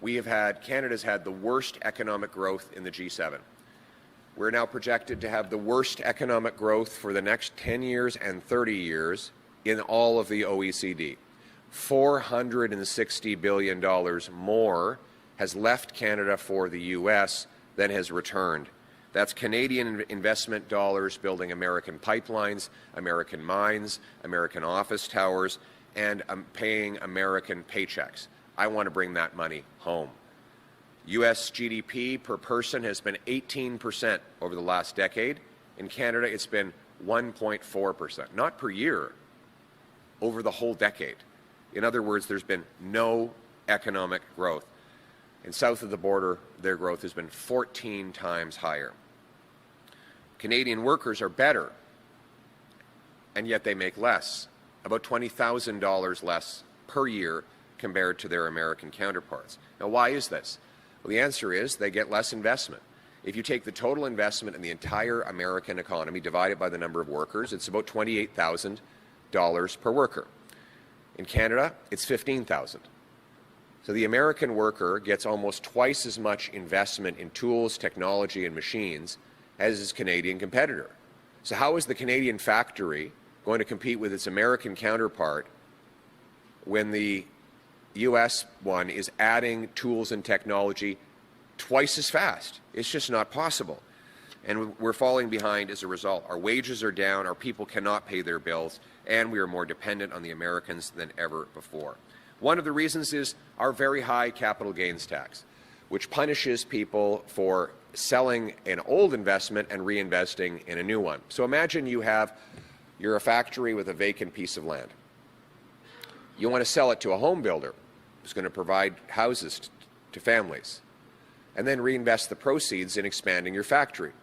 Canada's had the worst economic growth in the G7. We're now projected to have the worst economic growth for the next 10 years and 30 years in all of the OECD. $460 billion more has left Canada for the U.S. than has returned. That's Canadian investment dollars building American pipelines, American mines, American office towers, and paying American paychecks. I want to bring that money home. U.S. GDP per person has been 18% over the last decade. In Canada, it's been 1.4%, not per year, over the whole decade. In other words, there's been no economic growth. And south of the border, their growth has been 14 times higher. Canadian workers are better, and yet they make less, about $20,000 less per year compared to their American counterparts. Now, why is this? Well, the answer is they get less investment. If you take the total investment in the entire American economy, divide it by the number of workers, it's about $28,000 per worker. In Canada, it's $15,000. So the American worker gets almost twice as much investment in tools, technology, and machines as his Canadian competitor. So how is the Canadian factory going to compete with its American counterpart when the U.S. one is adding tools and technology twice as fast? It's just not possible. And we're falling behind as a result. Our wages are down, our people cannot pay their bills, and we are more dependent on the Americans than ever before. One of the reasons is our very high capital gains tax, which punishes people for selling an old investment and reinvesting in a new one. So imagine you're a factory with a vacant piece of land. You want to sell it to a home builder who's going to provide houses to families, and then reinvest the proceeds in expanding your factory.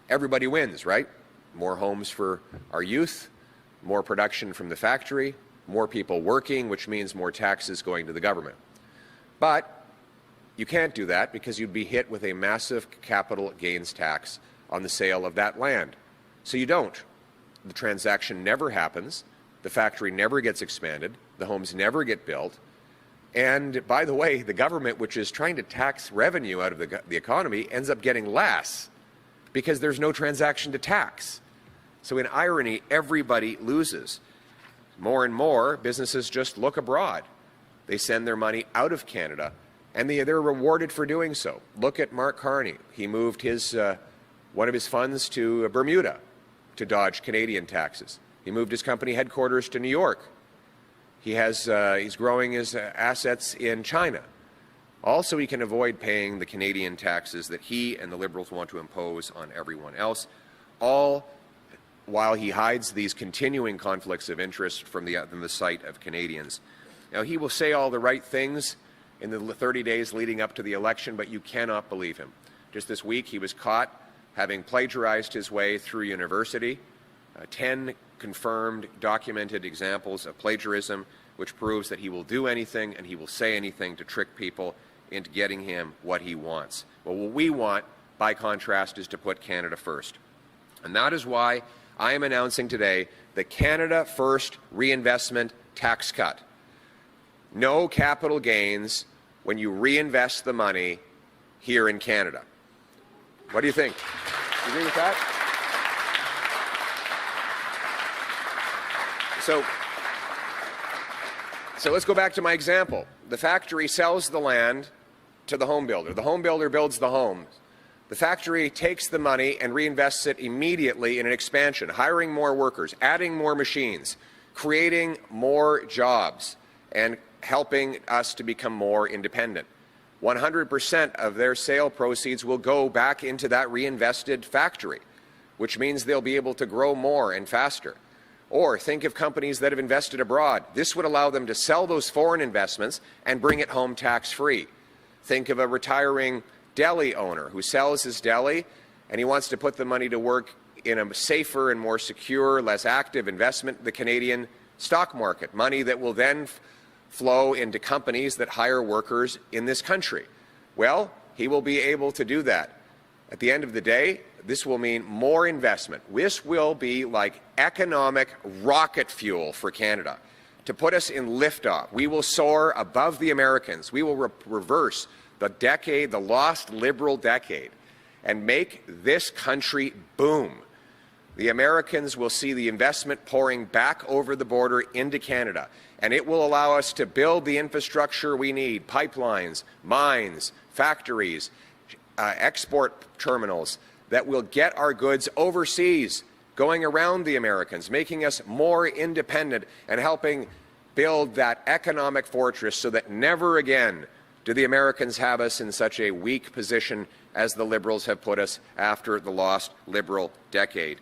Everybody wins, right? More homes for our youth, more production from the factory, more people working, which means more taxes going to the government. But you can't do that because you'd be hit with a massive capital gains tax on the sale of that land. So you don't. The transaction never happens. The factory never gets expanded. The homes never get built. And by the way, the government, which is trying to tax revenue out of the economy, ends up getting less because there's no transaction to tax. So in irony, everybody loses. More and more, businesses just look abroad. They send their money out of Canada, and they're rewarded for doing so. Look at Mark Carney. He moved one of his funds to Bermuda to dodge Canadian taxes. He moved his company headquarters to New York. He's growing his assets in China. Also, he can avoid paying the Canadian taxes that he and the Liberals want to impose on everyone else, all while he hides these continuing conflicts of interest from the sight of Canadians. Now, he will say all the right things in the 30 days leading up to the election, but you cannot believe him. Just this week, he was caught having plagiarized his way through university, 10 confirmed, documented examples of plagiarism, which proves that he will do anything and he will say anything to trick people into getting him what he wants. Well, what we want, by contrast, is to put Canada first. And that is why I am announcing today the Canada First Reinvestment Tax Cut. No capital gains when you reinvest the money here in Canada. What do you think? Do you agree with that? So let's go back to my example. The factory sells the land to the home builder. The home builder builds the homes. The factory takes the money and reinvests it immediately in an expansion, hiring more workers, adding more machines, creating more jobs, and helping us to become more independent. 100% of their sale proceeds will go back into that reinvested factory, which means they'll be able to grow more and faster. Or think of companies that have invested abroad. This would allow them to sell those foreign investments and bring it home tax-free. Think of a retiring deli owner who sells his deli and he wants to put the money to work in a safer and more secure, less active investment, the Canadian stock market, money that will then flow into companies that hire workers in this country. Well, he will be able to do that. At the end of the day, this will mean more investment. This will be like economic rocket fuel for Canada. to put us in liftoff. We will soar above the Americans. We will reverse the lost Liberal decade, and make this country boom. The Americans will see the investment pouring back over the border into Canada, and it will allow us to build the infrastructure we need: pipelines, mines, factories, export terminals that will get our goods overseas, going around the Americans, making us more independent and helping build that economic fortress so that never again do the Americans have us in such a weak position as the Liberals have put us after the lost Liberal decade.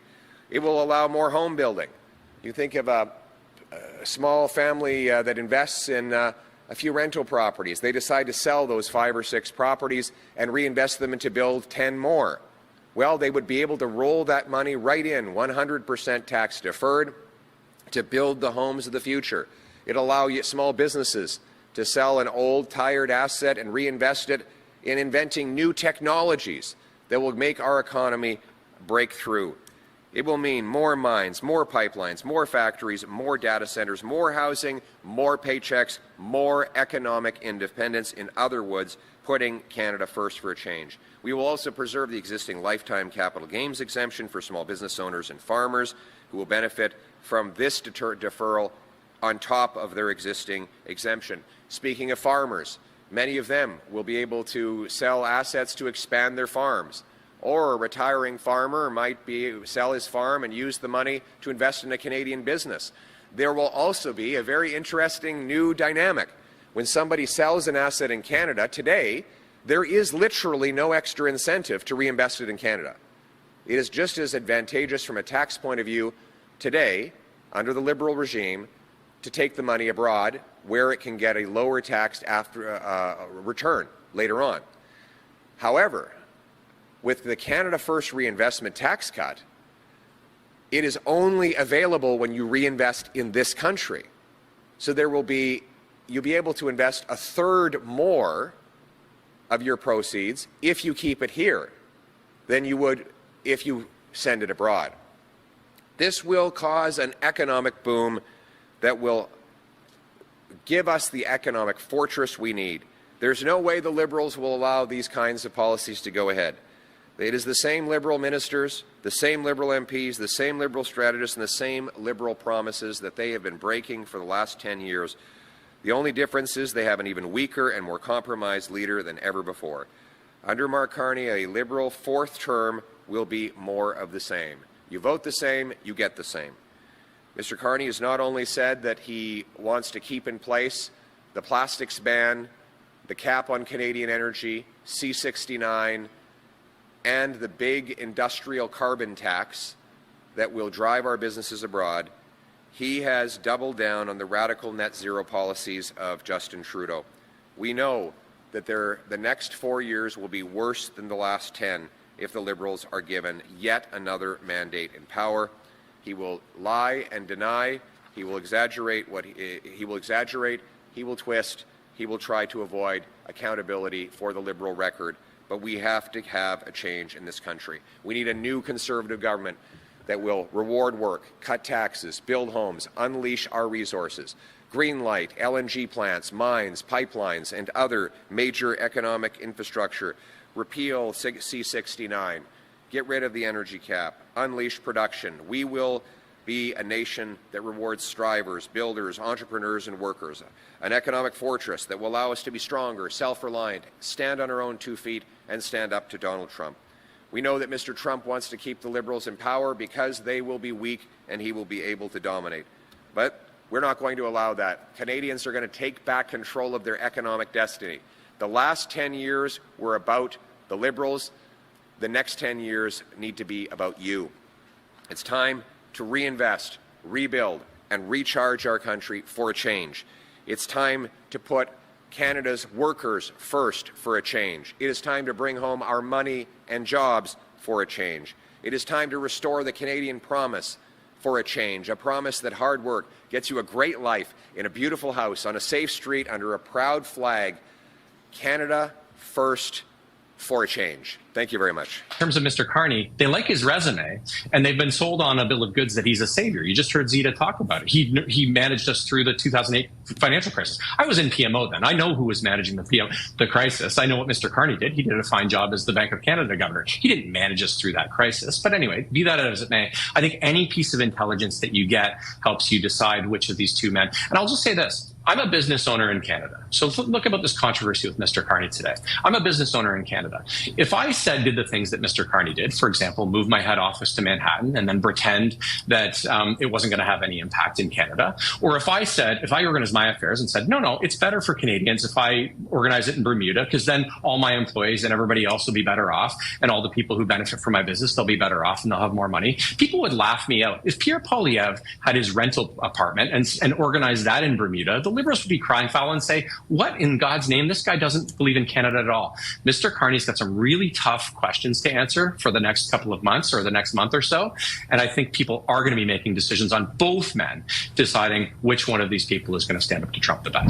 It will allow more home building. You think of a small family that invests in a few rental properties. They decide to sell those 5 or 6 properties and reinvest them and to build 10 more. Well, they would be able to roll that money right in, 100% tax deferred, to build the homes of the future. It'll allow small businesses to sell an old, tired asset and reinvest it in inventing new technologies that will make our economy break through. It will mean more mines, more pipelines, more factories, more data centers, more housing, more paychecks, more economic independence. In other words, putting Canada first for a change. We will also preserve the existing lifetime capital gains exemption for small business owners and farmers who will benefit from this deferral on top of their existing exemption. Speaking of farmers, many of them will be able to sell assets to expand their farms. Or a retiring farmer might sell his farm and use the money to invest in a Canadian business. There will also be a very interesting new dynamic. When somebody sells an asset in Canada today, there is literally no extra incentive to reinvest it in Canada. It is just as advantageous from a tax point of view today, under the Liberal regime, to take the money abroad where it can get a lower taxed return later on. However, with the Canada First reinvestment tax cut, it is only available when you reinvest in this country. So you'll be able to invest 1/3 more of your proceeds if you keep it here than you would if you send it abroad. This will cause an economic boom that will give us the economic fortress we need. There's no way the Liberals will allow these kinds of policies to go ahead. It is the same Liberal ministers, the same Liberal MPs, the same Liberal strategists, and the same Liberal promises that they have been breaking for the last 10 years. The only difference is they have an even weaker and more compromised leader than ever before. Under Mark Carney, a Liberal 4th term will be more of the same. You vote the same, you get the same. Mr. Carney has not only said that he wants to keep in place the plastics ban, the cap on Canadian energy, C-69, and the big industrial carbon tax that will drive our businesses abroad, he has doubled down on the radical net zero policies of Justin Trudeau. We know that the next 4 years will be worse than the last 10 if the Liberals are given yet another mandate in power. He will lie and deny. He will exaggerate. He will twist. He will try to avoid accountability for the Liberal record. But we have to have a change in this country. We need a new Conservative government that will reward work, cut taxes, build homes, unleash our resources, greenlight LNG plants, mines, pipelines, and other major economic infrastructure, repeal C-69, get rid of the energy cap, unleash production. We will be a nation that rewards strivers, builders, entrepreneurs, and workers, an economic fortress that will allow us to be stronger, self-reliant, stand on our own 2 feet, and stand up to Donald Trump. We know that Mr. Trump wants to keep the Liberals in power because they will be weak and he will be able to dominate. But we're not going to allow that. Canadians are going to take back control of their economic destiny. The last 10 years were about the Liberals. The next 10 years need to be about you. It's time to reinvest, rebuild, and recharge our country for a change. It's time to put Canada's workers first for a change. It is time to bring home our money and jobs for a change. It is time to restore the Canadian promise for a change, a promise that hard work gets you a great life in a beautiful house on a safe street under a proud flag. Canada first for a change. Thank you very much. In terms of Mr. Carney, they like his resume, and they've been sold on a bill of goods that he's a savior. You just heard Zita talk about it. He managed us through the 2008 financial crisis. I was in PMO then. I know who was managing the crisis. I know what Mr. Carney did. He did a fine job as the Bank of Canada governor. He didn't manage us through that crisis. But anyway, be that as it may, I think any piece of intelligence that you get helps you decide which of these two men. And I'll just say this. I'm a business owner in Canada. So look about this controversy with Mr. Carney today. I'm a business owner in Canada. If I did the things that Mr. Carney did, for example, move my head office to Manhattan and then pretend that it wasn't going to have any impact in Canada, or if I organized my affairs and said, no, it's better for Canadians if I organize it in Bermuda, because then all my employees and everybody else will be better off, and all the people who benefit from my business, they'll be better off and they'll have more money. People would laugh me out. If Pierre Poilievre had his rental apartment and organized that in Bermuda, the Liberals would be crying foul and say, what in God's name? This guy doesn't believe in Canada at all. Mr. Carney's got some really tough questions to answer for the next couple of months or the next month or so. And I think people are going to be making decisions on both men, deciding which one of these people is going to stand up to Trump the best.